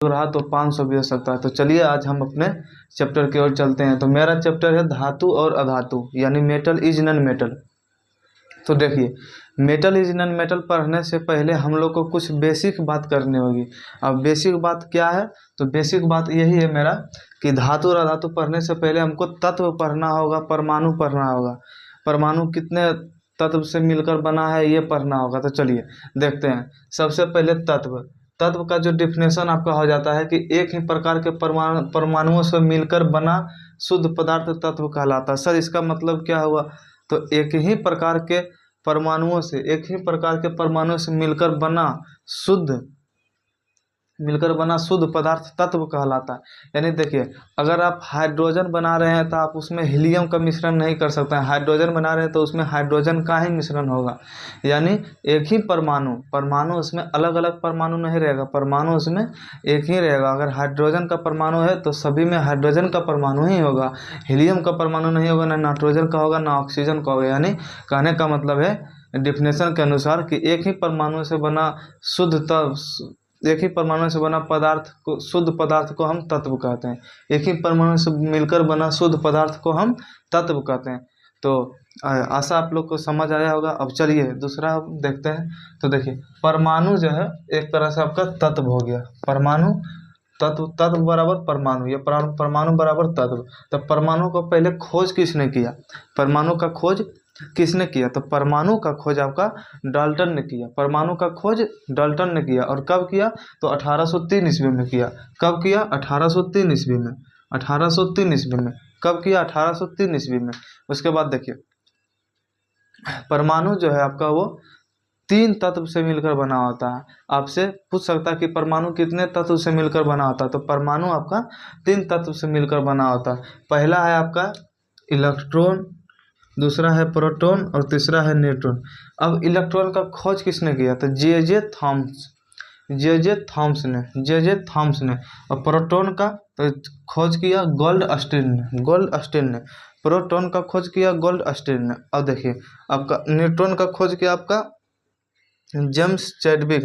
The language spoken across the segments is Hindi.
रहा तो 500 भी हो सकता है। तो चलिए आज हम अपने चैप्टर की ओर चलते हैं। तो मेरा चैप्टर है धातु और अधातु, यानी मेटल इज नॉन मेटल। तो देखिए, मेटल इज नॉन मेटल पढ़ने से पहले हम लोग को कुछ बेसिक बात करनी होगी। अब बेसिक बात क्या है? तो बेसिक बात यही है मेरा कि धातु और अधातु पढ़ने से पहले हमको तत्व पढ़ना होगा, परमाणु पढ़ना होगा। परमाणु कितने तत्व से मिलकर बना है ये पढ़ना होगा। तो चलिए देखते हैं। सबसे पहले तत्व। तत्व का जो डिफिनेशन आपका हो जाता है कि एक ही प्रकार के परमाणुओं से मिलकर बना शुद्ध पदार्थ तत्व कहलाता है। सर इसका मतलब क्या हुआ? तो एक ही प्रकार के परमाणुओं से, एक ही प्रकार के परमाणुओं से मिलकर बना शुद्ध पदार्थ तत्व कहलाता है। यानी देखिए, अगर आप हाइड्रोजन बना रहे हैं तो आप उसमें हीलियम का मिश्रण नहीं कर सकते हैं। हाइड्रोजन बना रहे हैं तो उसमें हाइड्रोजन का ही मिश्रण होगा। यानी एक ही परमाणु उसमें अलग अलग परमाणु नहीं रहेगा, परमाणु उसमें एक ही रहेगा। अगर हाइड्रोजन का परमाणु है तो सभी में हाइड्रोजन का परमाणु ही होगा, हीलियम का परमाणु नहीं होगा, ना नाइट्रोजन का होगा, ना ऑक्सीजन का होगा। यानी कहने का मतलब है डिफिनेशन के अनुसार कि एक ही परमाणु से बना एक ही परमाणु से बना शुद्ध पदार्थ को हम तत्व कहते हैं। एक ही परमाणु से मिलकर बना शुद्ध पदार्थ को हम तत्व कहते हैं। तो आशा आप लोग को समझ आया होगा। अब चलिए दूसरा देखते हैं। तो देखिए, परमाणु जो है एक तरह से आपका तत्व हो गया। परमाणु तत्व बराबर परमाणु, या परमाणु बराबर तत्व। तो परमाणु को पहले खोज किसने किया? परमाणु का खोज किसने किया? तो परमाणु का खोज आपका डाल्टन ने किया। परमाणु का खोज डाल्टन ने किया। और कब किया? तो 1803 ईस्वी में किया। कब किया? 1803 ईस्वी में। 1803 ईस्वी में कब किया? 1803 ईस्वी में। उसके बाद देखिए, परमाणु जो है आपका वो 3 तत्व से मिलकर बना होता है। आपसे पूछ सकता है कि परमाणु कितने तत्व से मिलकर बना होता है? तो परमाणु आपका 3 तत्व से मिलकर बना होता है। पहला है आपका इलेक्ट्रॉन, दूसरा है प्रोटॉन और तीसरा है न्यूट्रॉन। अब इलेक्ट्रॉन का खोज किसने किया? तो जे जे थॉम्स ने। और प्रोटॉन का तो खोज किया गोल्ड स्टीन ने। प्रोटॉन का खोज किया गोल्ड स्टीन ने। अब देखिए, आपका न्यूट्रॉन का खोज किया आपका जेम्स चैडविक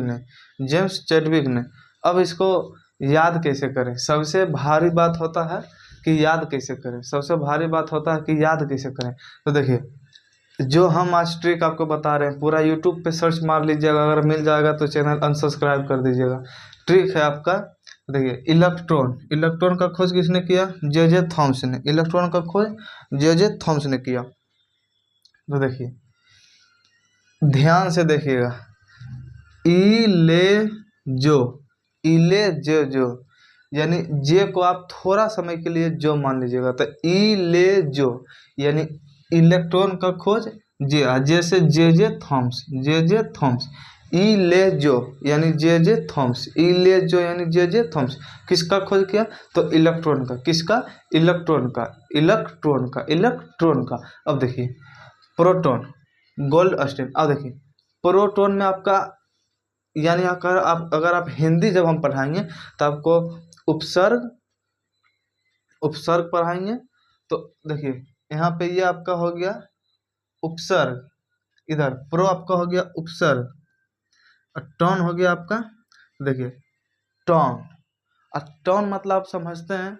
ने। अब इसको याद कैसे करें? सबसे भारी बात होता है कि याद कैसे करें। तो देखिए, जो हम आज ट्रिक आपको बता रहे हैं पूरा यूट्यूब पे सर्च मार लीजिएगा, अगर मिल जाएगा तो चैनल अनसब्सक्राइब कर दीजिएगा। ट्रिक है आपका। देखिए, इलेक्ट्रॉन का खोज किसने किया? जे थॉम्स ने। इलेक्ट्रॉन का खोज जे थॉम्स ने किया। तो देखिए, ध्यान से देखिएगा, जो यानी जे को आप थोड़ा समय के लिए जो मान लीजिएगा। तो जो यानी इलेक्ट्रॉन का खोज जे से जे थॉम्स। जो यानी जे थॉम्स। यानी जे थॉम्स किसका खोज किया? तो इलेक्ट्रॉन का। किसका? इलेक्ट्रॉन का। अब देखिए, प्रोटॉन गोल्ड स्टीन। अब देखिए, प्रोटॉन में आपका यानी अगर आप हिंदी जब हम पढ़ाएंगे तो आपको उपसर्ग पढ़ाएंगे। तो देखिए, यहाँ पे ये आपका हो गया उपसर्ग, इधर प्रो आपका हो गया उपसर्ग, और टॉन हो गया आपका, देखिए टॉन। और टॉन मतलब आप समझते हैं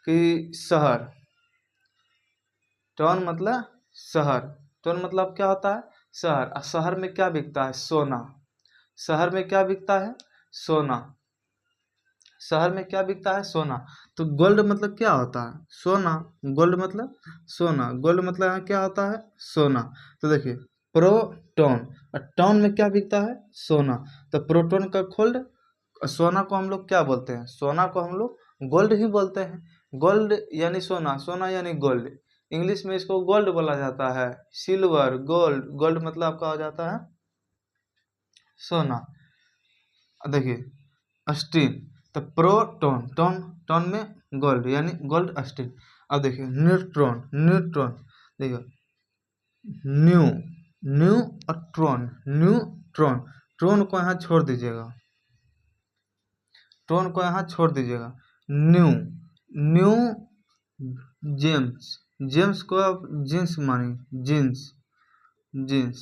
कि शहर। टॉन मतलब शहर क्या होता है? शहर। और शहर में क्या बिकता है? सोना। शहर में क्या बिकता है? सोना। तो गोल्ड मतलब क्या होता है? सोना। गोल्ड मतलब यहाँ क्या होता है? सोना। तो देखिए, प्रोटॉन और टॉन में क्या बिकता है? सोना। तो प्रोटॉन का खोल्ड, सोना को हम लोग क्या बोलते हैं? सोना को हम लोग गोल्ड ही बोलते हैं। गोल्ड यानी सोना यानी गोल्ड। इंग्लिश में इसको गोल्ड बोला जाता है, सिल्वर, गोल्ड मतलब आपका हो जाता है सोना। देखिए स्टीन, तो प्रोटॉन, टॉन में गोल्ड यानी गोल्ड स्टीन। अब देखिए न्यूट्रॉन, देखिए ट्रॉन को यहाँ छोड़ दीजिएगा, न्यू जेम्स को आप जींस मानिए, जींस। New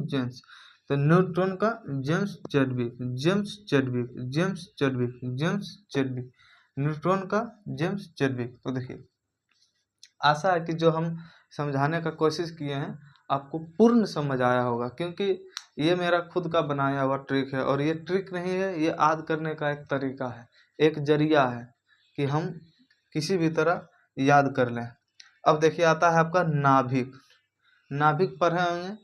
jeans. तो न्यूट्रॉन का James Chadwick, James Chadwick, James Chadwick, James Chadwick, neutron का जेम्स चैडविक। तो देखिए आशा है कि जो हम समझाने का कोशिश किए हैं आपको पूर्ण समझ आया होगा, क्योंकि ये मेरा खुद का बनाया हुआ ट्रिक है और ये ट्रिक नहीं है, ये याद करने का एक तरीका है, एक जरिया है कि हम किसी भी तरह याद कर लें। अब देखिए आता है आपका नाभिक। नाभिक पढ़े होंगे,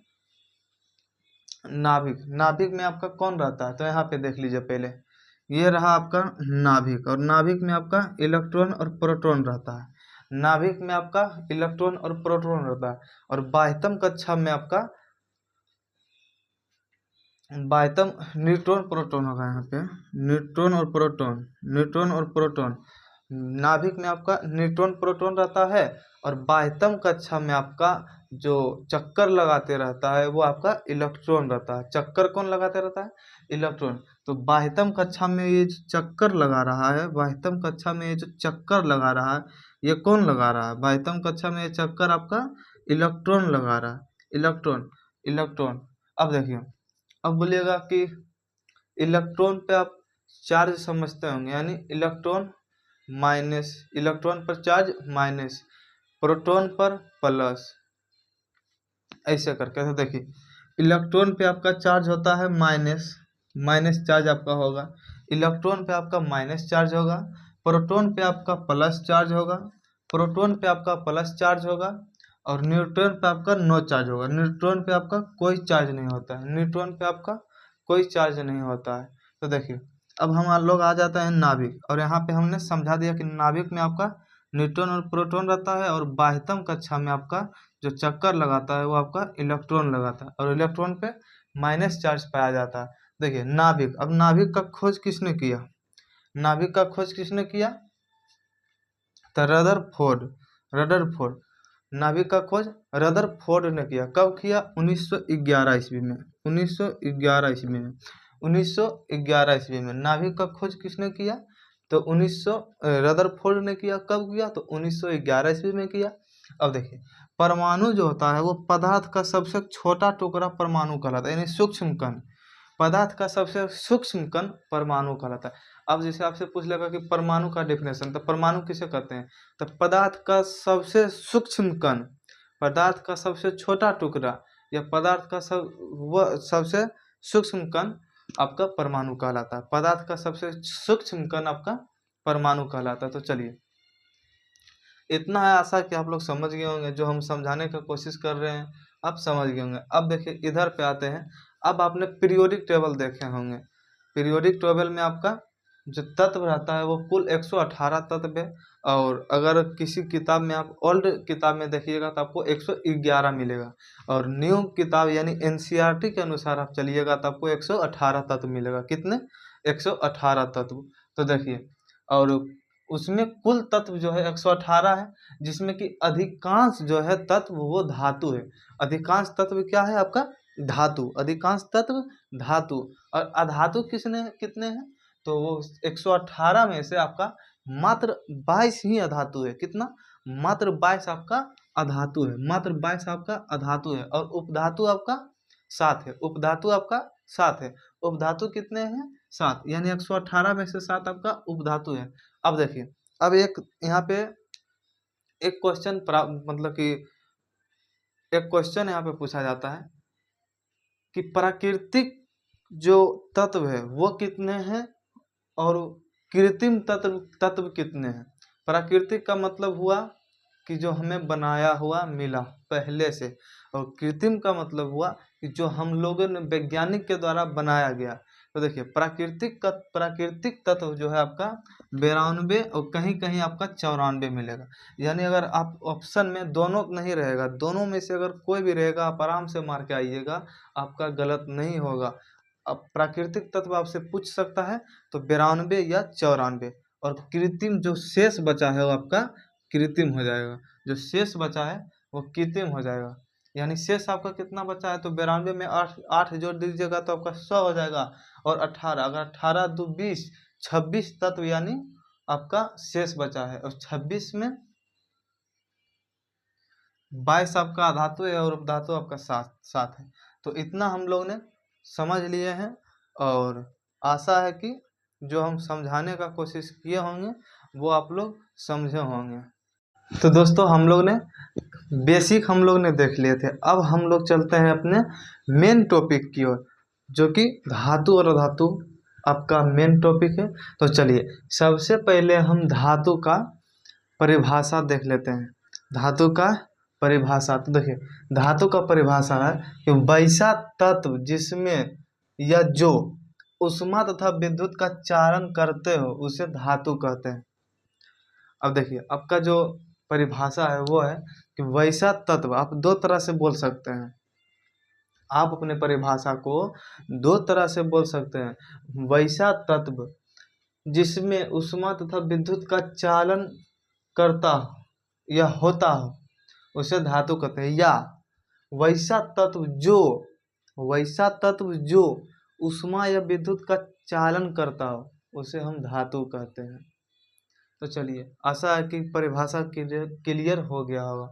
नाभिक, नाभिक में आपका कौन रहता है? तो यहाँ पे देख लीजिए पहले, ये रहा आपका नाभिक, और नाभिक में आपका इलेक्ट्रॉन और प्रोटॉन रहता है। नाभिक में आपका इलेक्ट्रॉन और प्रोटॉन रहता है, और बाह्यतम कक्षा में आपका बाह्यतम न्यूट्रॉन प्रोटॉन होगा। यहाँ पे न्यूट्रॉन और प्रोटॉन, न्यूट्रॉन और प्रोटॉन। नाभिक में आपका न्यूट्रॉन प्रोटॉन रहता है, और बाह्यतम कक्षा में आपका जो चक्कर लगाते रहता है वो आपका इलेक्ट्रॉन रहता है। चक्कर कौन लगाते रहता है? इलेक्ट्रॉन। तो बाह्यतम कक्षा में ये जो चक्कर लगा रहा है, बाह्यतम कक्षा में ये जो चक्कर लगा रहा है, ये कौन लगा रहा है? बाह्यतम कक्षा में ये चक्कर आपका इलेक्ट्रॉन लगा रहा है। Electron, electron. अब देखिए, अब बोलिएगा कि इलेक्ट्रॉन पे आप चार्ज समझते होंगे, यानी इलेक्ट्रॉन माइनस, इलेक्ट्रॉन पर चार्ज माइनस, प्रोटॉन पर प्लस, ऐसे करके। तो देखिए इलेक्ट्रॉन पे आपका चार्ज होता है माइनस, माइनस चार्ज आपका होगा। इलेक्ट्रॉन पे आपका माइनस चार्ज होगा, प्रोटॉन पे आपका प्लस चार्ज होगा, प्रोटॉन पे आपका प्लस चार्ज होगा, और न्यूट्रॉन पे आपका नो चार्ज होगा। न्यूट्रॉन पे आपका कोई चार्ज नहीं होता है, न्यूट्रॉन पे आपका कोई चार्ज नहीं होता है। तो देखिए अब हम लोग आ जाते हैं नाभिक, और यहाँ पे हमने समझा दिया कि नाभिक में आपका न्यूट्रॉन और प्रोटॉन रहता है, और बाह्यतम कक्षा में आपका जो चक्कर लगाता है वो आपका इलेक्ट्रॉन लगाता है, और इलेक्ट्रॉन पे माइनस चार्ज पाया जाता है। देखिए नाभिक, अब नाभिक का खोज किसने किया? नाभिक का खोज किसने किया? तो रदरफोर्ड, रदरफोर्ड। नाभिक का खोज रदरफोर्ड ने किया। कब किया? 1911 ईस्वी में, 1911 ईस्वी में, 1911 ईस्वी में नाभिक का खोज किसने किया? तो 1900 रदरफोर्ड ने किया। कब किया? तो 1911 ईस्वी में किया। अब देखिए परमाणु जो होता है वो पदार्थ का सबसे छोटा टुकड़ा परमाणु कहलाता है, यानी सूक्ष्म कण। पदार्थ का सबसे सूक्ष्म कण परमाणु कहलाता है। अब जैसे आपसे पूछ लेगा कि परमाणु का डेफिनेशन, तो परमाणु किसे कहते हैं? तो पदार्थ का सबसे सूक्ष्म कण, पदार्थ का सबसे छोटा टुकड़ा, या पदार्थ का वह सबसे सूक्ष्म कण आपका परमाणु कहलाता है। पदार्थ का सबसे सूक्ष्म कण आपका परमाणु कहलाता है। तो चलिए इतना है, आशा कि आप लोग समझ गए होंगे, जो हम समझाने की कोशिश कर रहे हैं आप समझ गए होंगे। अब देखिए इधर पे आते हैं। अब आपने पीरियोडिक टेबल देखे होंगे। पीरियोडिक टेबल में आपका जो तत्व रहता है वो कुल 118 तत्व है, और अगर किसी किताब में आप ओल्ड किताब में देखिएगा तो आपको 111 मिलेगा, और न्यू किताब यानी एनसीईआरटी के अनुसार आप चलिएगा तो आपको 118 तत्व मिलेगा। कितने? 118 तत्व। तो देखिए, और उसमें कुल तत्व जो है 118 है, जिसमें कि अधिकांश जो है तत्व वो धातु है। अधिकांश तत्व क्या है आपका? धातु। अधिकांश तत्व धातु। और अधातु किसने कितने हैं? तो वो 118 में से आपका मात्र 22 ही अधातु है। कितना? मात्र 22 आपका अधातु है, मात्र 22 आपका अधातु है, और उपधातु आपका 7 है। उपधातु आपका 7 है। उपधातु कितने हैं? 7, यानी 118 में से 7 आपका उपधातु है। अब देखिए, अब एक यहाँ पे एक क्वेश्चन मतलब कि एक क्वेश्चन यहाँ पे पूछा जाता है कि प्राकृतिक जो तत्व है वो कितने हैं, और कृत्रिम तत्व तत्व कितने हैं? प्राकृतिक का मतलब हुआ कि जो हमें बनाया हुआ मिला पहले से, और कृत्रिम का मतलब हुआ कि जो हम लोगों ने वैज्ञानिक के द्वारा बनाया गया। तो देखिए प्राकृतिक तत्व जो है आपका 92, और कहीं कहीं आपका 94 मिलेगा। यानी अगर आप ऑप्शन में दोनों नहीं रहेगा, दोनों में से अगर कोई भी रहेगा आप आराम से मार के आइएगा, आपका गलत नहीं होगा। अब प्राकृतिक तत्व आपसे पूछ सकता है तो 92 या 94, और कृत्रिम जो शेष बचा है वो आपका कृत्रिम हो जाएगा। जो शेष बचा है वो कृत्रिम हो जाएगा। यानी शेष आपका कितना बचा है? तो 92 में 8 जोड़ दीजिएगा तो आपका 100 हो जाएगा, और 18, अगर 18 2 20, 26 तत्व यानी आपका शेष बचा है, और 26 में 22 आपका अधातु है, और उपधातु आपका 7 है। तो इतना हम लोग ने समझ लिए हैं, और आशा है कि जो हम समझाने का कोशिश किए होंगे वो आप लोग समझे होंगे। तो दोस्तों हम लोग ने बेसिक हम लोग ने देख लिए थे। अब हम लोग चलते हैं अपने मेन टॉपिक की ओर, जो कि धातु और अधातु आपका मेन टॉपिक है। तो चलिए सबसे पहले हम धातु का परिभाषा देख लेते हैं। धातु का परिभाषा, तो देखिए धातु का परिभाषा है कि वैसा तत्व जिसमें या जो उष्मा तथा विद्युत का चालन करते हो उसे धातु कहते हैं। अब देखिए आपका जो परिभाषा है वो है कि वैसा तत्व, आप दो तरह से बोल सकते हैं। आप अपने परिभाषा को दो तरह से बोल सकते हैं। वैसा तत्व जिसमें उष्मा तथा विद्युत का चालन करता हो या होता हो उसे धातु कहते हैं। या वैसा तत्व जो वैसा तत्व जो उष्मा या विद्युत का चालन करता हो उसे हम धातु कहते हैं। तो चलिए आशा है कि परिभाषा क्लियर हो गया होगा।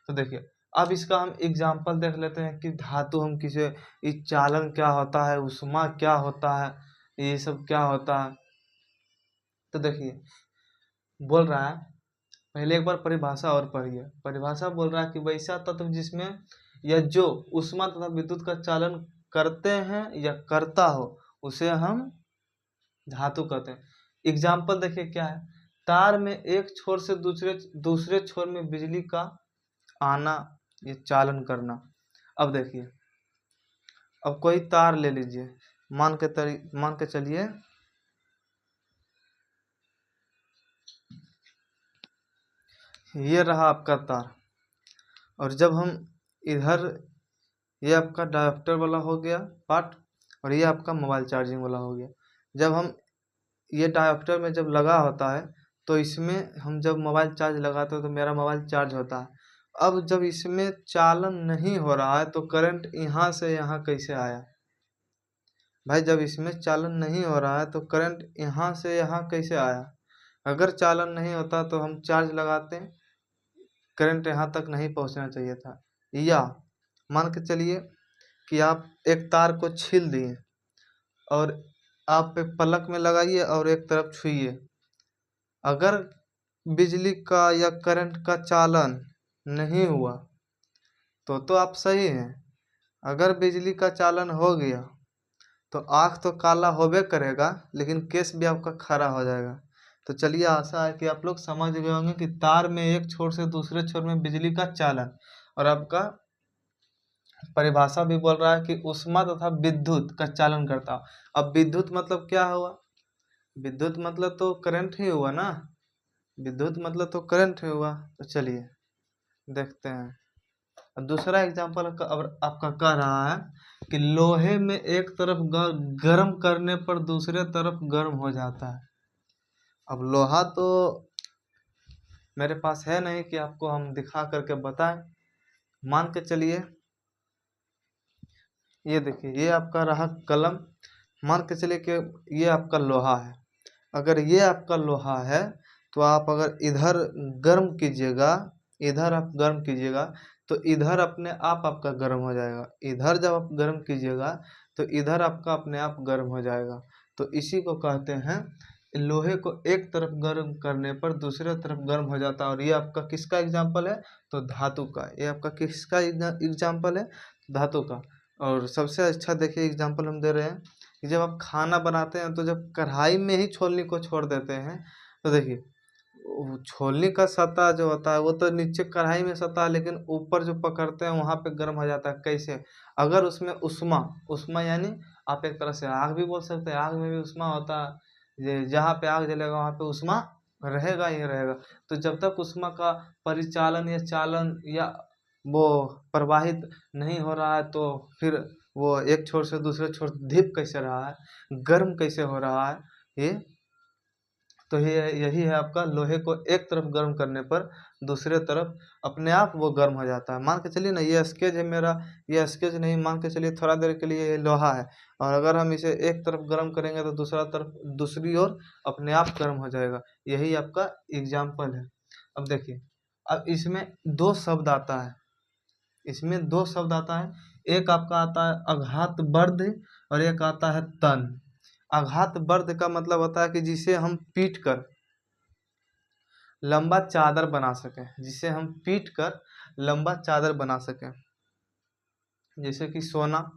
तो देखिए अब इसका हम एग्जाम्पल देख लेते हैं कि धातु हम किसे, इस चालन क्या होता है, उष्मा क्या होता है, ये सब क्या होता है। तो देखिए बोल रहा है, पहले एक बार परिभाषा और पढ़िए। परिभाषा बोल रहा है कि वैसा तत्व जिसमें या जो उष्मा तथा विद्युत का चालन करते हैं या करता हो उसे हम धातु कहते हैं। एग्जाम्पल देखिए क्या है, तार में एक छोर से दूसरे छोर में बिजली का आना, ये चालन करना। अब देखिए, अब कोई तार ले लीजिए, मान के चलिए ये रहा आपका तार, और जब हम इधर, ये आपका डायोप्टर वाला हो गया पार्ट, और ये आपका मोबाइल चार्जिंग वाला हो गया। जब हम ये डायोप्टर में जब लगा होता है तो इसमें हम जब मोबाइल चार्ज लगाते हो तो मेरा मोबाइल चार्ज होता है। अब जब इसमें चालन नहीं हो रहा है तो करंट यहाँ से यहाँ कैसे आया भाई? जब इसमें चालन नहीं हो रहा है तो करंट यहाँ से यहाँ कैसे आया? अगर चालन नहीं होता तो हम चार्ज लगाते, करंट यहाँ तक नहीं पहुँचना चाहिए था। या मान के चलिए कि आप एक तार को छील दिए और आप एक पलक में लगाइए और एक तरफ छुइए, अगर बिजली का या करंट का चालन नहीं हुआ तो आप सही हैं। अगर बिजली का चालन हो गया तो आँख तो काला होबे करेगा, लेकिन केस भी आपका खड़ा हो जाएगा। तो चलिए आशा है कि आप लोग समझ गए होंगे कि तार में एक छोर से दूसरे छोर में बिजली का चालन, और आपका परिभाषा भी बोल रहा है कि उष्मा तथा विद्युत का चालन करता। अब विद्युत मतलब क्या हुआ? विद्युत मतलब तो करंट ही हुआ ना, विद्युत मतलब तो करंट ही हुआ। तो चलिए देखते हैं। अब दूसरा एग्जांपल आपका कह रहा है कि लोहे में एक तरफ गर्म करने पर दूसरे तरफ गर्म हो जाता है। अब लोहा तो मेरे पास है नहीं कि आपको हम दिखा करके बताएं। मान के चलिए ये देखिए, ये आपका रहा कलम। मान के चलिए कि ये आपका लोहा है। अगर ये आपका लोहा है तो आप अगर इधर गर्म कीजिएगा, इधर आप गर्म कीजिएगा तो इधर अपने आप आपका गर्म हो जाएगा। इधर जब आप गर्म कीजिएगा तो इधर आपका अपने आप गर्म हो जाएगा। तो इसी को कहते हैं, लोहे को एक तरफ गर्म करने पर दूसरे तरफ गर्म हो जाता है। और ये आपका किसका एग्जाम्पल है? तो धातु का। ये आपका किसका एग्जाम्पल है? धातु का। और सबसे अच्छा देखिए एग्जाम्पल हम दे रहे हैं कि जब आप खाना बनाते हैं तो जब कढ़ाई में ही छोलनी को छोड़ देते हैं तो देखिए छोलनी का सतह जो होता है वो तो नीचे कढ़ाई में सतह है, लेकिन ऊपर जो पकड़ते हैं वहाँ पे गर्म हो जाता है। कैसे? अगर उसमें उष्मा उष्मा यानी आप एक तरह से आग भी बोल सकते हैं, आग में भी उष्मा होता है। जहाँ पे आग जलेगा वहाँ पे उष्मा रहेगा ही रहेगा। तो जब तक उष्मा का परिचालन या चालन या वो प्रवाहित नहीं हो रहा है तो फिर वो एक छोर से दूसरे छोर धिप कैसे रहा है, गर्म कैसे हो रहा है ये? तो ये यही है आपका, लोहे को एक तरफ गर्म करने पर दूसरे तरफ अपने आप वो गर्म हो जाता है। मान के चलिए ना ये स्केच है मेरा, ये स्केच नहीं, मान के चलिए थोड़ा देर के लिए ये लोहा है, और अगर हम इसे एक तरफ गर्म करेंगे तो दूसरा तरफ दूसरी ओर अपने आप गर्म हो जाएगा। यही आपका एग्जाम्पल है। अब देखिए, अब इसमें दो शब्द आता है, इसमें दो शब्द आता है। एक आपका आता है आघात वर्ध और एक आता है तन। आघात वर्ध का मतलब होता है कि जिसे हम पीट कर लंबा चादर बना सकें, जिसे हम पीट कर लंबा चादर बना सकें। जैसे कि सोना,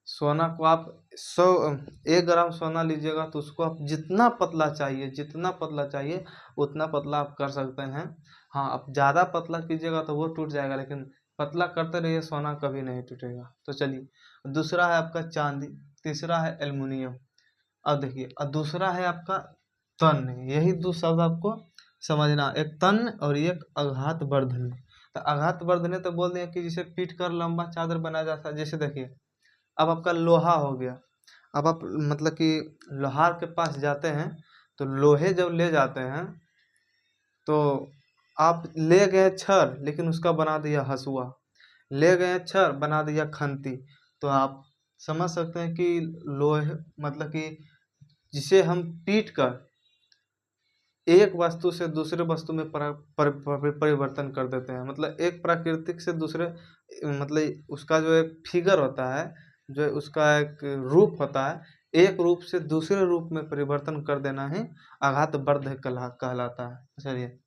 सोना को आप 1 ग्राम सोना लीजिएगा तो उसको आप जितना पतला चाहिए, जितना पतला चाहिए उतना पतला आप कर सकते हैं। हाँ, आप ज़्यादा पतला कीजिएगा तो वो टूट जाएगा, लेकिन पतला करते रहिए, सोना कभी नहीं टूटेगा। तो चलिए, दूसरा है आपका चांदी, तीसरा है एल्युमिनियम। अब देखिए, और दूसरा है आपका तन। यही दो शब्द आपको समझना, एक तन और एक आघात वर्धन। तो आघात वर्धन तो बोल दिया कि जिसे पीट कर लंबा चादर बनाया जाता है। जैसे देखिए, अब आपका लोहा हो गया। अब आप मतलब कि लोहार के पास जाते हैं, तो लोहे जब ले जाते हैं तो आप ले गए छड़, लेकिन उसका बना दिया हसुआ। ले गए छड़, बना दिया खंती। तो आप समझ सकते हैं कि लोहे मतलब कि जिसे हम पीट कर एक वस्तु से दूसरे वस्तु में परिवर्तन कर देते हैं। मतलब एक प्राकृतिक से दूसरे, मतलब उसका जो एक फिगर होता है, जो उसका एक रूप होता है, एक रूप से दूसरे रूप में परिवर्तन कर देना ही आघात वर्ध कहलाता है। चलिए,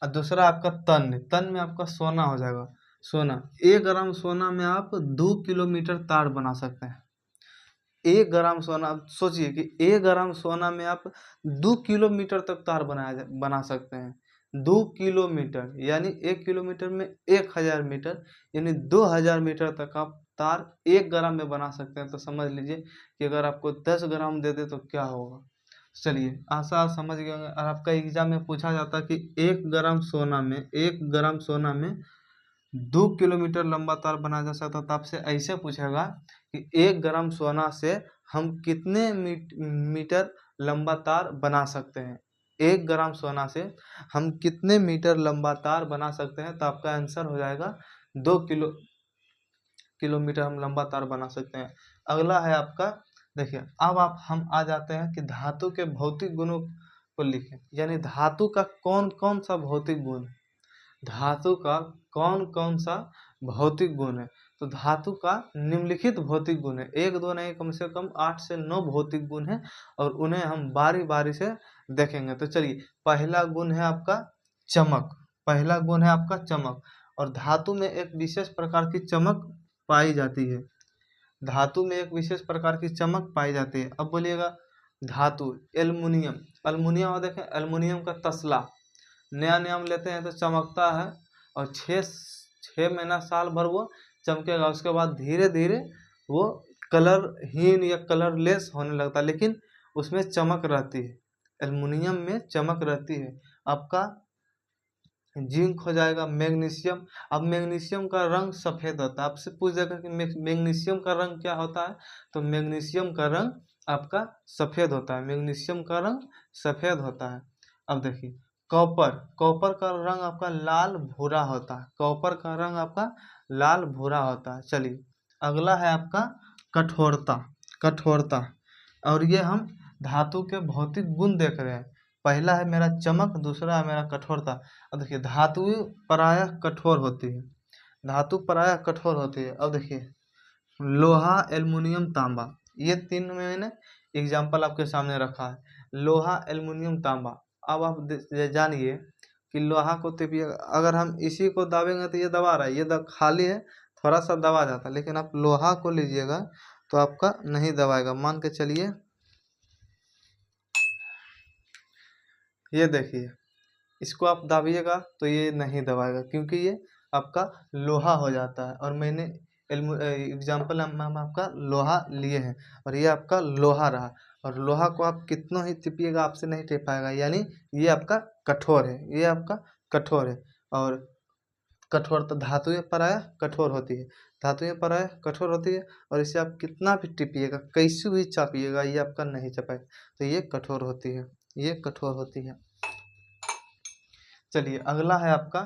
और दूसरा आपका तन। तन में आपका सोना हो जाएगा। सोना, 1 ग्राम सोना में आप 2 किलोमीटर तार बना सकते हैं। 1 ग्राम सोना, आप सोचिए कि 1 ग्राम सोना में आप 2 किलोमीटर तक तार बना सकते हैं। 2 किलोमीटर यानी 1 किलोमीटर में 1000 मीटर, यानी 2000 मीटर तक आप तार 1 ग्राम में बना सकते हैं। तो समझ लीजिए कि अगर आपको 10 ग्राम दे दे तो क्या होगा। चलिए, आशा आप समझ गए होंगे। और आपका एग्जाम में पूछा जाता है कि 1 ग्राम सोना में 2 किलोमीटर लंबा तार बनाया जा सकता है। तो आपसे ऐसे पूछेगा कि 1 ग्राम सोना से हम कितने मीटर लंबा तार बना सकते हैं। 1 ग्राम सोना से हम कितने मीटर लंबा तार बना सकते हैं। तो आपका आंसर हो जाएगा 2 किलोमीटर हम लंबा तार बना सकते हैं। अगला है आपका, देखिए, अब हम आ जाते हैं कि धातु के भौतिक गुणों को लिखें। यानी धातु का कौन कौन सा भौतिक गुण, धातु का कौन कौन सा भौतिक गुण है। तो धातु का निम्नलिखित भौतिक गुण है, एक दो नहीं, कम से कम 8 से 9 भौतिक गुण है, और उन्हें हम बारी बारी से देखेंगे। तो चलिए, पहला गुण है आपका चमक। पहला गुण है आपका चमक। और धातु में एक विशेष प्रकार की चमक पाई जाती है। धातु में एक विशेष प्रकार की चमक पाई जाती है। अब बोलिएगा धातु, एल्युमिनियम। एल्युमिनियम देखें, एल्युमिनियम का तसला नया नया हम लेते हैं तो चमकता है, और 6 महीना साल भर वो चमकेगा। उसके बाद धीरे धीरे वो कलरहीन या कलरलेस होने लगता है, लेकिन उसमें चमक रहती है। एल्युमिनियम में चमक रहती है। आपका जिंक हो जाएगा, मैग्नीशियम। अब मैग्नीशियम का रंग सफ़ेद होता है। आपसे पूछ देगा कि मैग्नीशियम का रंग क्या होता है। तो मैग्नीशियम का रंग आपका सफ़ेद होता है। मैग्नीशियम का रंग सफ़ेद होता है। अब देखिए, कॉपर। कॉपर का रंग आपका लाल भूरा होता है। कॉपर का रंग आपका लाल भूरा होता है। चलिए, अगला है आपका कठोरता। कठोरता, और ये हम धातु के भौतिक गुण देख रहे हैं। पहला है मेरा चमक, दूसरा है मेरा कठोरता। अब देखिए, धातु प्रायः कठोर होती है। धातु प्रायः कठोर होती है। अब देखिए, लोहा, एल्युमिनियम, तांबा, ये 3 में मैंने एग्जाम्पल आपके सामने रखा है। लोहा, एल्युमिनियम, तांबा। अब आप जानिए कि लोहा को तिपिए, अगर हम इसी को दाबेंगे तो ये दबा रहा है, ये खाली है, थोड़ा सा दबा जाता है। लेकिन आप लोहा को लीजिएगा तो आपका नहीं दबाएगा। मान के चलिए, ये देखिए, इसको आप दाबिएगा तो ये नहीं दबाएगा, क्योंकि ये आपका लोहा हो जाता है। और मैंने एग्जाम्पल हम आपका लोहा लिए हैं, और ये आपका लोहा रहा। और लोहा को आप कितना ही टिपिएगा आपसे नहीं टिप पाएगा, यानी ये आपका कठोर है। ये आपका कठोर है। और कठोरता, धातुएं प्रायः कठोर होती है। धातुएं प्रायः कठोर होती है, और इसे आप कितना भी टिपिएगा, कैसे भी चापिएगा, ये आपका नहीं चपाएगा। तो ये कठोर होती है, ये कठोर होती है। चलिए, अगला है आपका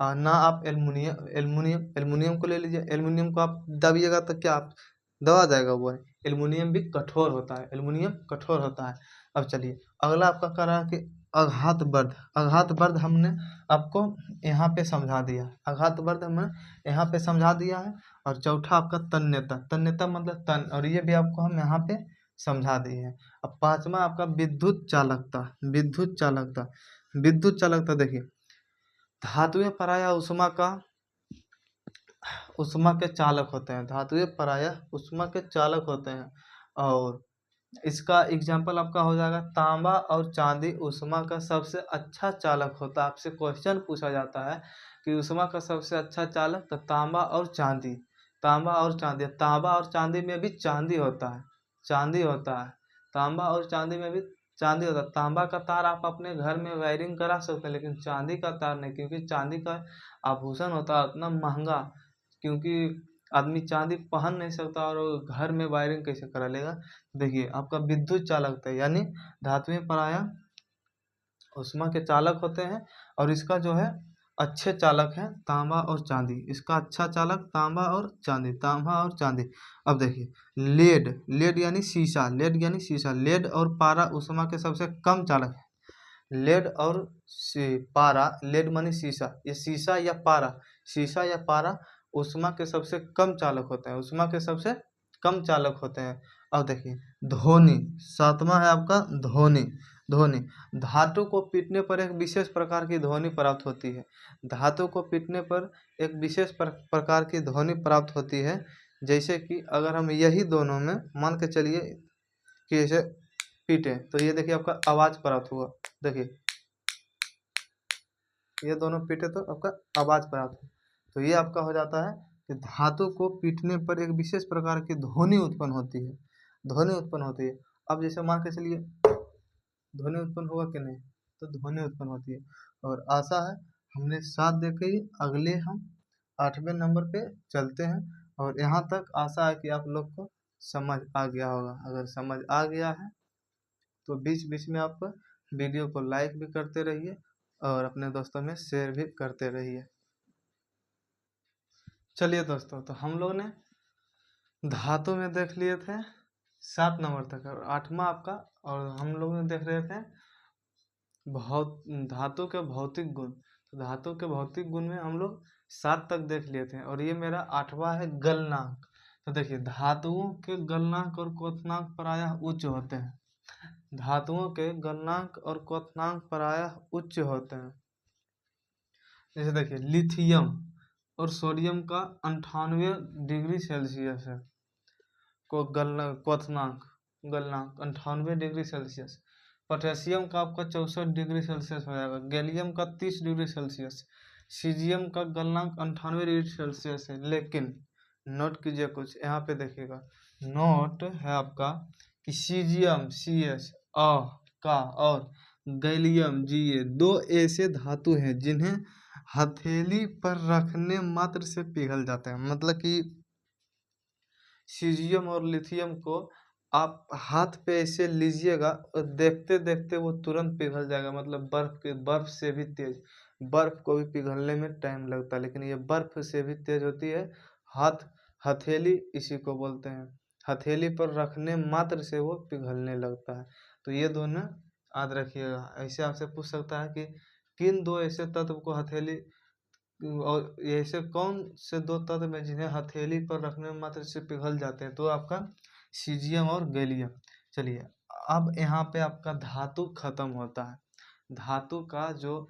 ना आप एल्युमिनियम को ले लीजिए। एल्युमिनियम को आप दबिएगा तो क्या आप दबा जाएगा वो है। एल्युमिनियम भी कठोर होता है। एल्युमिनियम कठोर होता है। अब चलिए, अगला आपका कह रहा है कि अघातवर्ध, अघातवर्ध हमने आपको यहाँ पे समझा दिया, अघातवर्ध हमने यहाँ पे समझा दिया है। और चौथा आपका तन्यता, तन्यता मतलब तन, और ये भी आपको हम यहाँ पे समझा दिए हैं। अब पांचवा आपका विद्युत चालकता, विद्युत चालकता, विद्युत चालकता देखिए, धातुएं पराया उष्मा के चालक होते हैं, धातुएं पराया उष्मा के चालक होते हैं। और इसका एग्जाम्पल आपका हो जाएगा तांबा और चांदी उष्मा का सबसे अच्छा चालक होता है। आपसे क्वेश्चन पूछा जाता है कि उष्मा का सबसे अच्छा चालक, तो तांबा और चांदी, तांबा और चांदी, तांबा और चांदी में भी चांदी होता है, चांदी होता है, तांबा और चांदी में भी चांदी होता है। तांबा का तार आप अपने घर में वायरिंग करा सकते हैं, लेकिन चांदी का तार नहीं, क्योंकि चांदी का आभूषण होता है उतना महंगा, क्योंकि आदमी चांदी पहन नहीं सकता और वो घर में वायरिंग कैसे करा लेगा। देखिए आपका विद्युत चालकता यानी धातुएं पराया उष्मा के चालक होते हैं, और इसका जो है अच्छे चालक हैं तांबा और चांदी, इसका अच्छा चालक तांबा और चांदी, तांबा और चांदी। अब देखिए लेड, लेड यानी शीशा, लेड यानी शीशा, लेड और पारा उष्मा के सबसे कम चालक है। लेड और पारा, लेड मानी शीशा, ये शीशा या पारा, शीशा या पारा उष्मा के सबसे कम चालक होते हैं, उष्मा के सबसे कम चालक होते हैं। अब देखिए ध्वनि, सातवां है आपका ध्वनि, ध्वनि, धातु को पीटने पर एक विशेष प्रकार की ध्वनि प्राप्त होती है, धातु को पीटने पर एक विशेष प्रकार की ध्वनि प्राप्त होती है। जैसे कि अगर हम यही दोनों में मान के चलिए कि ऐसे पीटे, तो ये देखिए आपका आवाज प्राप्त हुआ, देखिए ये दोनों पीटे तो आपका आवाज प्राप्त हुआ। तो ये आपका हो जाता है कि धातु को पीटने पर एक विशेष प्रकार की ध्वनि उत्पन्न होती है, ध्वनि उत्पन्न होती है। अब जैसे मान के चलिए ध्वनि उत्पन्न होगा कि नहीं, तो ध्वनि उत्पन्न होती है। और आशा है हमने 7 देखे ही, अगले हम 8वें नंबर पे चलते हैं। और यहाँ तक आशा है कि आप लोग को समझ आ गया होगा। अगर समझ आ गया है तो बीच बीच में आप वीडियो को लाइक भी करते रहिए और अपने दोस्तों में शेयर भी करते रहिए। चलिए दोस्तों, तो हम लोग ने धातु में देख लिए थे 7 नंबर तक, और 8वां आपका, और हम लोग ने देख रहे थे धातु के भौतिक गुण। तो धातु के भौतिक गुण में हम लोग 7 तक देख लिए थे, और ये मेरा 8वां है गलनांक। तो देखिए धातुओं के गलनांक और क्वथनांक प्रायः उच्च होते हैं, धातुओं के गलनांक और क्वथनांक प्रायः उच्च होते हैं। जैसे देखिए लिथियम और सोडियम का 98 डिग्री सेल्सियस है को क्वथनांक, गलनांक 98 डिग्री सेल्सियस। पोटेशियम का आपका 64 डिग्री सेल्सियस हो जाएगा, गैलियम का 30 डिग्री सेल्सियस, सीजियम का गलनांक 98 डिग्री सेल्सियस है। लेकिन नोट कीजिए कुछ यहाँ पे देखिएगा, नोट है आपका कि सीजियम सी एच का और गैलियम जी ए, दो ऐसे धातु हैं जिन्हें हथेली पर रखने मात्र से पिघल जाते हैं। मतलब कि सीजियम और लिथियम को आप हाथ पे ऐसे लीजिएगा और देखते देखते वो तुरंत पिघल जाएगा, मतलब बर्फ से भी तेज, बर्फ को भी पिघलने में टाइम लगता है, लेकिन ये बर्फ से भी तेज होती है। हथेली इसी को बोलते हैं, हथेली पर रखने मात्र से वो पिघलने लगता है। तो ये दोनों याद रखिएगा। ऐसे आपसे पूछ सकता है कि किन दो ऐसे तत्व को हथेली, और ऐसे कौन से दो तत्व में जिन्हें हथेली पर रखने मात्र से पिघल जाते हैं, तो आपका सीजियम और गैलियम। चलिए अब यहाँ पे आपका धातु खत्म होता है, धातु का जो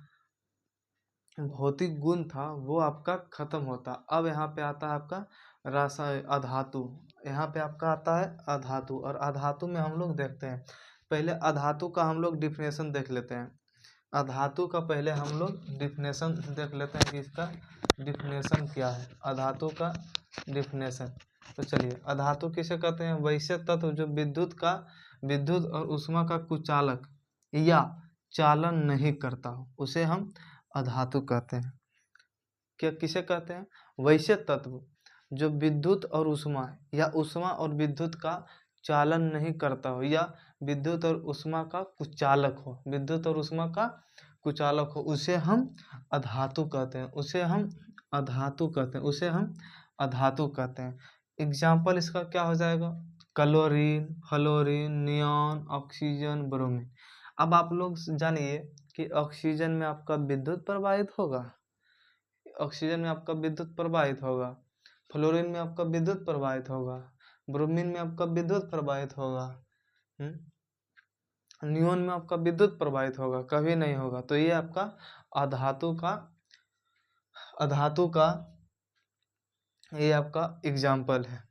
भौतिक गुण था वो आपका खत्म होता। अब यहाँ पे आता है आपका अधातु, यहाँ पे आपका आता है अधातु। और अधातु में हम लोग देखते हैं, पहले अधातु का हम लोग डिफिनेशन देख लेते हैं। अधातु का पहले हम लोग डिफिनेशन देख लेते हैं कि इसका डिफिनेशन क्या है, अधातु का डिफिनेशन। तो चलिए अधातु किसे कहते हैं, वैसे तत्व जो विद्युत और ऊष्मा का कुचालक या चालन नहीं करता हो उसे हम अधातु कहते हैं। क्या किसे कहते हैं, वैसे तत्व जो विद्युत और ऊष्मा या ऊष्मा और विद्युत का चालन नहीं करता हो, या विद्युत और ऊष्मा का कुचालक हो, विद्युत और ऊष्मा का कुचालक हो, उसे हम अधातु कहते हैं, उसे हम अधातु कहते हैं, उसे हम अधातु कहते हैं। एग्जाम्पल इसका क्या हो जाएगा, chlorine, fluorine, neon, oxygen, bromine. अब आप लोग जानिए कि ऑक्सीजन में आपका विद्युत प्रवाहित होगा, ऑक्सीजन में आपका विद्युत प्रवाहित होगा, फ्लोरीन में आपका विद्युत प्रवाहित होगा, ब्रोमीन में आपका विद्युत प्रवाहित होगा, नियोन में आपका विद्युत प्रवाहित होगा, कभी नहीं होगा। तो ये आपका अधातु का ये आपका एग्जाम्पल है,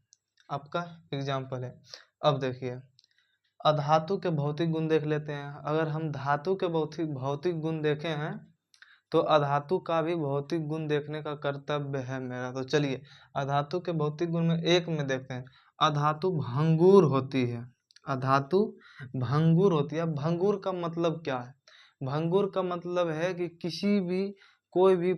आपका एग्जाम्पल है। अब देखिए अधातु के भौतिक गुण देख लेते हैं। अगर हम धातु के भौतिक गुण देखे हैं तो अधातु का भी भौतिक गुण देखने का कर्तव्य है मेरा। तो चलिए अधातु के भौतिक गुण में एक में देखते हैं। अधातु भंगुर होती है, अधातु भंगुर होती है। भंगुर का मतलब क्या है? भंगुर का मतलब है कि किसी भी कोई भी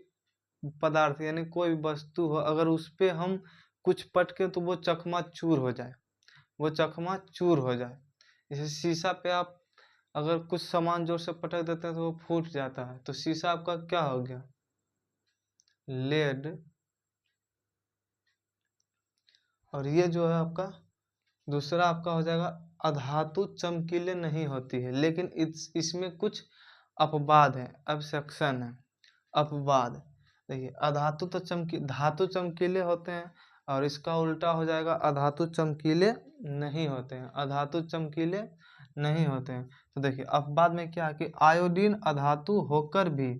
पदार्थ यानी कोई भी वस्तु हो, अगर उस पे हम कुछ पटके तो वो चकनाचूर हो जाए, वो चकनाचूर हो जाए। जैसे शीशा पे आप अगर कुछ सामान जोर से पटक देते हैं तो वो फूट जाता है, तो शीशा आपका क्या हो गया? लेड। और ये जो है आपका दूसरा आपका हो जाएगा अधातु चमकीले नहीं होती है, लेकिन इसमें कुछ अपवाद है, एक्सेप्शन है, अपवाद। देखिए अधातु तो धातु चमकीले होते हैं, और इसका उल्टा हो जाएगा अधातु चमकीले नहीं होते हैं, अधातु चमकीले नहीं होते हैं। तो देखिए अपवाद में क्या है कि आयोडीन अधातु होकर भी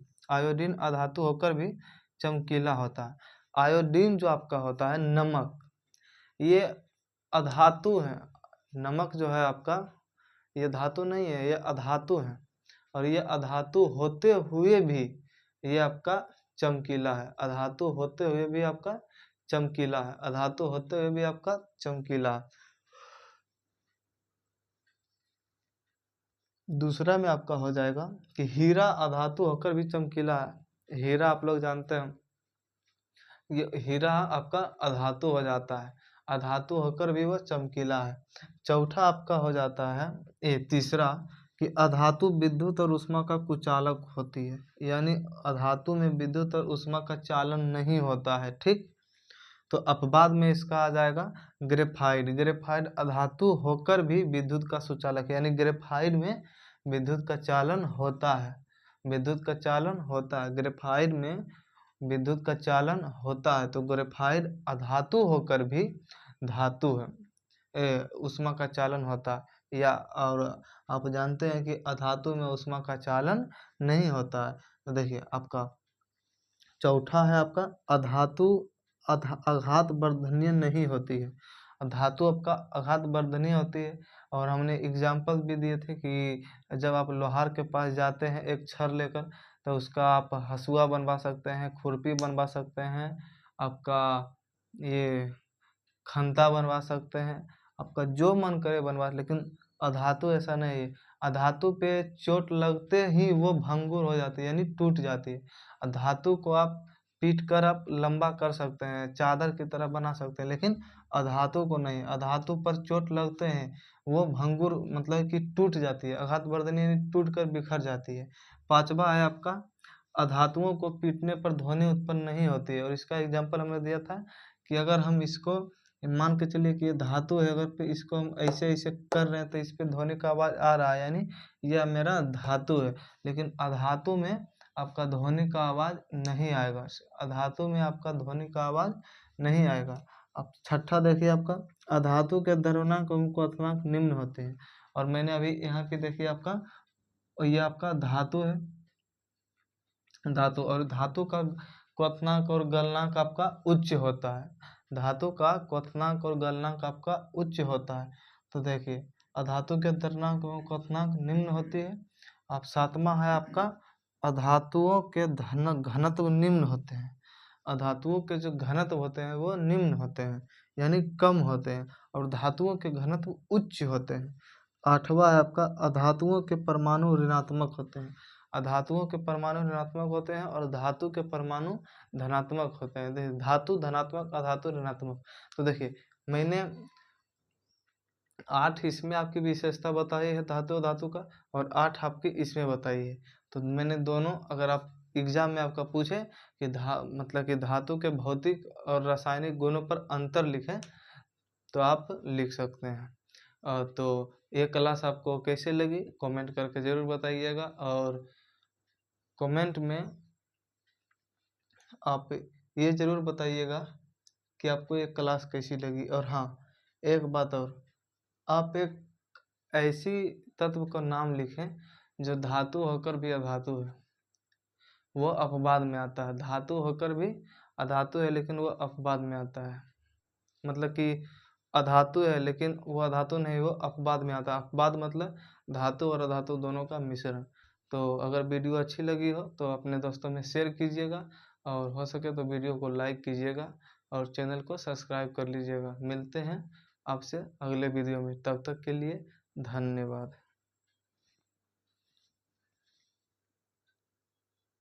चमकीला होता है। आयोडीन जो आपका होता है नमक, ये अधातु है। नमक जो है आपका ये धातु नहीं है, ये अधातु है, और ये अधातु होते हुए भी ये आपका चमकीला है, अधातु होते हुए भी आपका चमकीला है, अधातु होते हुए भी आपका चमकीला है। दूसरा में आपका हो जाएगा कि हीरा अधातु होकर भी चमकीला है। हीरा आप लोग जानते हैं, ये हीरा आपका अधातु हो जाता है, अधातु होकर भी वह चमकीला है। चौथा आपका हो जाता है तीसरा कि अधातु विद्युत और ऊष्मा का कुचालक होती है, यानी अधातु में विद्युत और ऊष्मा का चालन नहीं होता है। ठीक, तो अपवाद में इसका आ जाएगा ग्रेफाइट। ग्रेफाइट अधातु होकर भी विद्युत का सुचालक है, यानी ग्रेफाइट में विद्युत का चालन होता है, विद्युत का चालन होता है, ग्रेफाइट में विद्युत का चालन होता है। तो ग्रेफाइट अधातु होकर भी धातु है, ऊष्मा का चालन होता है। या और आप जानते हैं कि अधातु में ऊष्मा का चालन नहीं होता है। तो देखिए आपका चौथा है आपका अधातु आघात वर्धनीय नहीं होती है। धातु आपका आघात वर्धनीय होती है, और हमने एग्जाम्पल भी दिए थे कि जब आप लोहार के पास जाते हैं एक छड़ लेकर, तो उसका आप हसुआ बनवा सकते हैं, खुरपी बनवा सकते हैं, आपका ये खंता बनवा सकते हैं, आपका जो मन करे बनवा। लेकिन अधातु ऐसा नहीं है, अधातु पे चोट लगते ही वो भंगुर हो जाती है, यानी टूट जाती है। धातु को आप पीट कर आप लंबा कर सकते हैं, चादर की तरह बना सकते हैं, लेकिन अधातु को नहीं। अधातु पर चोट लगते हैं वो भंगुर मतलब कि टूट जाती है, आघात वर्धनीय यानी टूट कर बिखर जाती है। पांचवा है आपका अधातुओं को पीटने पर ध्वनि उत्पन्न नहीं होती है, और इसका एग्जाम्पल हमने दिया था कि अगर हम इसको मान के चलिए कि ये धातु है, अगर पे इसको हम ऐसे ऐसे कर रहे हैं तो इस पे ध्वनि का आवाज आ रहा है, यानी यह मेरा धातु है। लेकिन अधातु में आपका ध्वनि का आवाज नहीं आएगा, अधातु में आपका ध्वनि का आवाज नहीं आएगा। अब छठा देखिए आपका अधातु के द्रव्यमानक एवं क्वथनांक निम्न होते हैं। और मैंने अभी यहाँ पे देखिए आपका ये आपका धातु है, धातु, और धातु का क्वथनांक और गलनांक आपका उच्च होता है। धातु का क्वथनांक और गलनांक आपका उच्च होता है। तो देखिए अधातु के द्रव्यमानक एवं क्वथनांक निम्न होती है। अब सातवां है आपका अधातुओं के घनत्व निम्न होते हैं। अधातुओं के जो घनत्व होते हैं वो निम्न होते हैं, यानी कम होते हैं, और धातुओं के घनत्व उच्च होते हैं। आठवां है आपका अधातुओं के परमाणु ऋणात्मक होते हैं। अधातुओं के परमाणु ऋणात्मक होते हैं और धातु के परमाणु धनात्मक होते हैं। देखिए धातु धनात्मक, अधातु ऋणात्मक। तो देखिए मैंने 8 इसमें आपकी विशेषता बताई है धातु धातु का, और 8 आपकी इसमें बताई है। तो मैंने दोनों, अगर आप एग्जाम में आपका पूछे कि मतलब कि धातु के भौतिक और रासायनिक गुणों पर अंतर लिखें तो आप लिख सकते हैं। तो ये क्लास आपको कैसे लगी कमेंट करके ज़रूर बताइएगा, और कमेंट में आप ये ज़रूर बताइएगा कि आपको ये क्लास कैसी लगी। और हाँ, एक बात और, आप एक ऐसी तत्व का नाम लिखें जो धातु होकर भी अधातु है, वो अपवाद में आता है। धातु होकर भी अधातु है लेकिन वो अपवाद में आता है, मतलब कि अधातु है लेकिन वो अधातु नहीं, वो अपवाद में आता है। अपवाद मतलब धातु और अधातु दोनों का मिश्रण। तो अगर वीडियो अच्छी लगी हो तो अपने दोस्तों में शेयर कीजिएगा, और हो सके तो वीडियो को लाइक कीजिएगा और चैनल को सब्सक्राइब कर लीजिएगा। मिलते हैं आपसे अगले वीडियो में, तब तक के लिए धन्यवाद।